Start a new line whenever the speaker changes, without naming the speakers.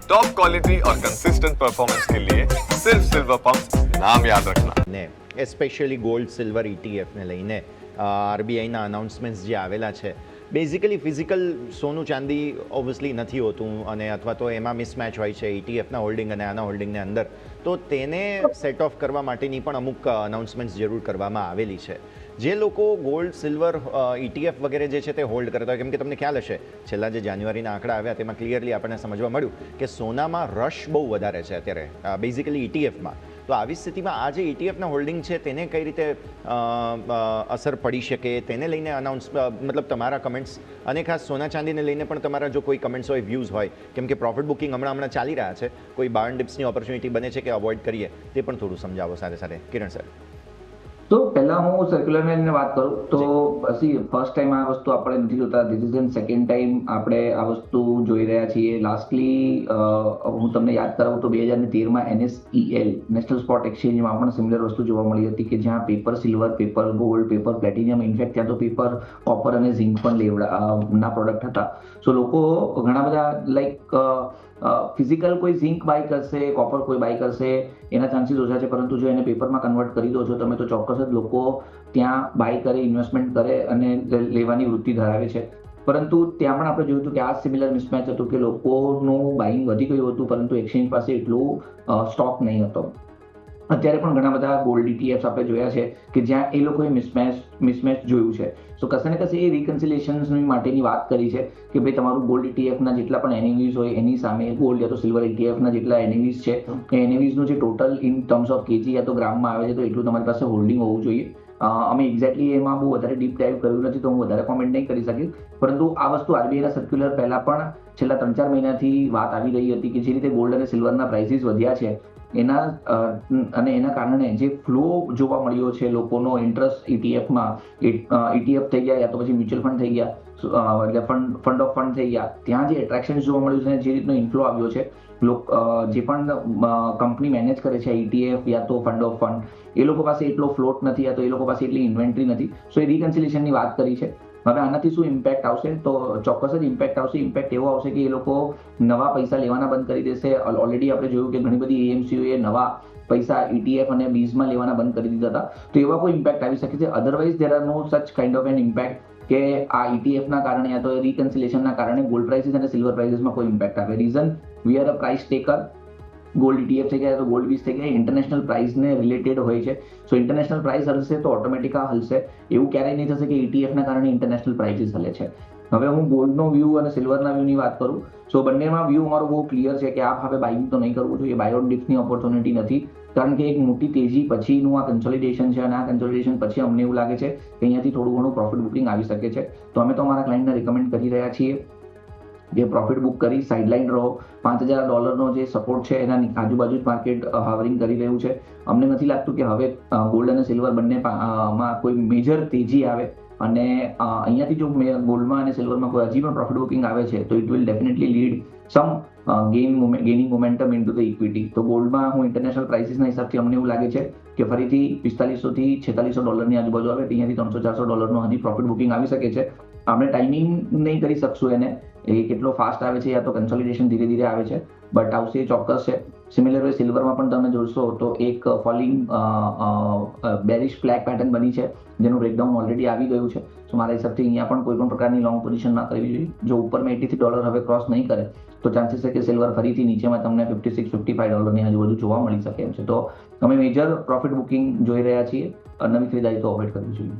Top quality और consistent performance के लिए सिर्फ सिल्वर पंप नाम याद रखना।
ને એસ્પેશિયલી ગોલ્ડ સિલ્વર ઇટીએફને લઈને આરબીઆઈના અનાઉન્સમેન્ટ્સ જે આવેલા છે, બેઝિકલી ફિઝિકલ સોનું ચાંદી ઓબ્વિયસલી નથી હોતું, અને અથવા તો એમાં મિસમેચ હોય છે ઇટીએફના હોલ્ડિંગ અને આના હોલ્ડિંગને અંદર, તો તેને સેટ ઓફ કરવા માટેની પણ અમુક અનાઉન્સમેન્ટ્સ જરૂર કરવામાં આવેલી છે. જે લોકો ગોલ્ડ સિલ્વર ઇટીએફ વગેરે જે છે તે હોલ્ડ કરતા હોય, કેમ કે તમને ખ્યાલ હશે છેલ્લા જે જાન્યુઆરીના આંકડા આવ્યા તેમાં ક્લિયરલી આપણને સમજવા મળ્યું કે સોનામાં રશ બહુ વધારે છે અત્યારે બેઝિકલી ઇટીએફમાં. તો આવી સ્થિતિમાં આ જે ઇટીએફના હોલ્ડિંગ છે તેને કઈ રીતે અસર પડી શકે તેને લઈને મતલબ તમારા કમેન્ટ્સ, અને ખાસ સોના ચાંદીને લઈને પણ તમારા જો કોઈ કમેન્ટ્સ હોય, વ્યૂઝ હોય, કેમ કે પ્રોફિટ બુકિંગ હમણાં ચાલી રહ્યા છે, કોઈ બાર્ન ડિપ્સની ઓપોર્ચ્યુનિટી બને છે કે અવોઇડ કરીએ, તે પણ થોડું સમજાવો સાથે સાથે કિરણ સર.
તો પહેલા હું સર્ક્યુલરની વાત કરું તો ફર્સ્ટ ટાઈમ આ વસ્તુ આપણે નથી જોતા, this is an second time આપણે આ વસ્તુ જોઈ રહ્યા છીએ. લાસ્ટલી હું તમને યાદ કરાવું તો 2013માં NSEL નેશનલ સ્પોટ એક્સચેન્જમાં પણ સિમિલર વસ્તુ જોવા મળી હતી કે જ્યાં paper silver, paper gold, paper platinum, in fact ત્યાં તો પેપર કોપર અને ઝિંક પણ ના પ્રોડક્ટ હતા. સો લોકો ઘણા બધા લાઈક ફિઝિકલ કોઈ ઝિંક બાય કરશે, કોપર કોઈ બાય કરશે, એના ચાન્સીસ ઓછા છે, પરંતુ જો એને પેપરમાં કન્વર્ટ કરી દો છો તમે તો ચોક્કસ જ લોકો ત્યાં બાય કરે, ઇન્વેસ્ટમેન્ટ કરે અને લેવાની વૃત્તિ ધરાવે છે. પરંતુ ત્યાં પણ આપણે જોયું હતું કે આ સિમિલર મિસમેચ હતું કે લોકોનું બાઇંગ વધી ગયું હતું, પરંતુ એક્સચેન્જ પાસે એટલું સ્ટોક નહીં હતો. અત્યારે પણ ઘણા બધા ગોલ્ડ ઇટીએફ્સ આપણે જોયા છે કે જ્યાં એ લોકોએ મિસમેચ જોયું છે. સો કશે ને કશે એ રિકન્સિલેશન્સની માટેની વાત કરી છે કે ભાઈ તમારું ગોલ્ડ ઇટીએફના જેટલા પણ એનએવીઝ હોય એની સામે ગોલ્ડ યા તો સિલ્વર ઇટીએફના જેટલા એનએવીઝ છે એ એનએવીઝનું જે total in terms of KG યા તો ગ્રામમાં આવે છે તો એટલું તમારી પાસે હોલ્ડિંગ હોવું જોઈએ. અમે એક્ઝેક્ટલી એમાં બહુ વધારે ડીપ ડાઇવ કર્યું નથી તો હું વધારે કોમેન્ટ નહીં કરી શકીશ, પરંતુ આ વસ્તુ આરબીઆઈના સર્ક્યુલર પહેલા પણ છેલ્લા 3-4 મહિનાથી વાત આવી રહી હતી કે જે રીતે ગોલ્ડ અને સિલ્વરના પ્રાઇસીસ વધ્યા છે એના કારણે જે ફ્લો જોવા મળ્યો છે લોકોનો ઇન્ટરેસ્ટ ઇટીએફમાં, ઇટીએફ થઈ ગયા યા તો પછી મ્યુચ્યુઅલ ફંડ થઈ ગયા, એટલે ફંડ ઓફ ફંડ થઈ ગયા, ત્યાં જે એટ્રેક્શન જોવા મળ્યું છે, જે રીતનો ઇન્ફ્લો આવ્યો છે, જે પણ કંપની મેનેજ કરે છે ઇટીએફ યા તો ફંડ ઓફ ફંડ, એ લોકો પાસે એટલો ફ્લોટ નથી યા તો એ લોકો પાસે એટલી ઇન્વેન્ટરી નથી. સો એ રિકન્સિલેશનની વાત કરી છે. હવે આનાથી શું ઇમ્પેક્ટ આવશે? તો ચોક્કસ જ ઇમ્પેક્ટ આવશે. ઇમ્પેક્ટ એવો આવશે કે એ લોકો નવા પૈસા લેવાના બંધ કરી દેશે. ઓલરેડી આપણે જોયું કે ઘણી બધી એએમસીઓએ નવા પૈસા ઇટીએફ અને બીઝમાં લેવાના બંધ કરી દીધા હતા. તો એવા કોઈ ઇમ્પેક્ટ આવી શકે છે. અધરવાઇઝ દેર આર નો સચ કાઇન્ડ ઓફ એન ઇમ્પેક્ટ કે આ ઇટીએફના કારણે યા તો રિકન્સિલેશનના કારણે ગોલ્ડ પ્રાઇસીસ અને સિલ્વર પ્રાઇસીસમાં કોઈ ઇમ્પેક્ટ આવે. Reason we are a price taker. Gold ETF થઈ ગયા તો ગોલ્ડ બીજ થઈ ગયા, ઇન્ટરનેશનલ પ્રાઇસને રિલેટેડ હોય છે. સો ઇન્ટરનેશનલ પ્રાઇસ હલશે તો ઓટોમેટિક આ હલશે. એવું ક્યારેય નહીં થશે કે ઇટીએફના કારણે ઇન્ટરનેશનલ પ્રાઇસીસ હલે છે. હવે હું ગોલ્ડનો વ્યૂ અને સિલ્વરના વ્યૂની વાત કરું. સો બંનેમાં વ્યૂ અમારો બહુ ક્લિયર છે કે આ હવે બાઇંગ તો નહીં કરવું જોઈએ. બાય ઓન ડિપ્સની ઓપોર્ચ્યુનિટી નથી, કારણ કે એક મોટી તેજી પછીનું આ કન્સોલિડેશન છે અને આ કન્સોલિડેશન પછી અમને એવું લાગે છે કે અહીંયાથી થોડું ઘણું પ્રોફિટ બુકિંગ આવી શકે છે. તો અમે તો અમારા ક્લાયન્ટને રિકમેન્ડ કરી રહ્યા છીએ જે પ્રોફિટ બુક કરી સાઇડલાઇન રહો. $5,000નો જે સપોર્ટ છે એના આજુબાજુ જ માર્કેટ હાવરિંગ કરી રહ્યું છે. અમને નથી લાગતું કે હવે ગોલ્ડ અને સિલ્વર બંનેમાં કોઈ મેજર તેજી આવે, અને અહીંયાથી જો ગોલ્ડમાં અને સિલ્વરમાં કોઈ હજી પણ પ્રોફિટ બુકિંગ આવે છે તો it will definitely lead some gaining momentum in to the equity. તો ગોલ્ડમાં હું ઇન્ટરનેશનલ પ્રાઇસીસના હિસાબથી અમને એવું લાગે છે કે ફરીથી $4500 થી $4600 આજુબાજુ આવે, અહીંયાથી $300-400 હજી પ્રોફિટ બુકિંગ આવી શકે છે. આપણે ટાઈમિંગ નહીં કરી શકશું એને, એ કેટલો ફાસ્ટ આવે છે યા તો કન્સોલિડેશન ધીરે ધીરે આવે છે, બટ આવશે એ ચોક્કસ છે. સિમિલર વે સિલ્વરમાં પણ તમે જોશો તો એક ફોલિંગ બેરિશ ફ્લેગ પેટર્ન બની છે જેનું બ્રેકડાઉન ઓલરેડી આવી ગયું છે. સો મારા હિસાબથી અહીંયા પણ કોઈ પણ પ્રકારની લોંગ પોઝિશન ના કરવી જોઈએ. જો ઉપરમાં $83 હવે ક્રોસ નહીં કરે તો ચાન્સીસ છે કે સિલ્વર ફરીથી નીચેમાં તમને $56-55 આજુબાજુ જોવા મળી શકે એમ છે. તો અમે મેજર પ્રોફિટ બુકિંગ જોઈ રહ્યા છીએ, નવી ખરીદારી તો અવોઇડ કરવી જોઈએ.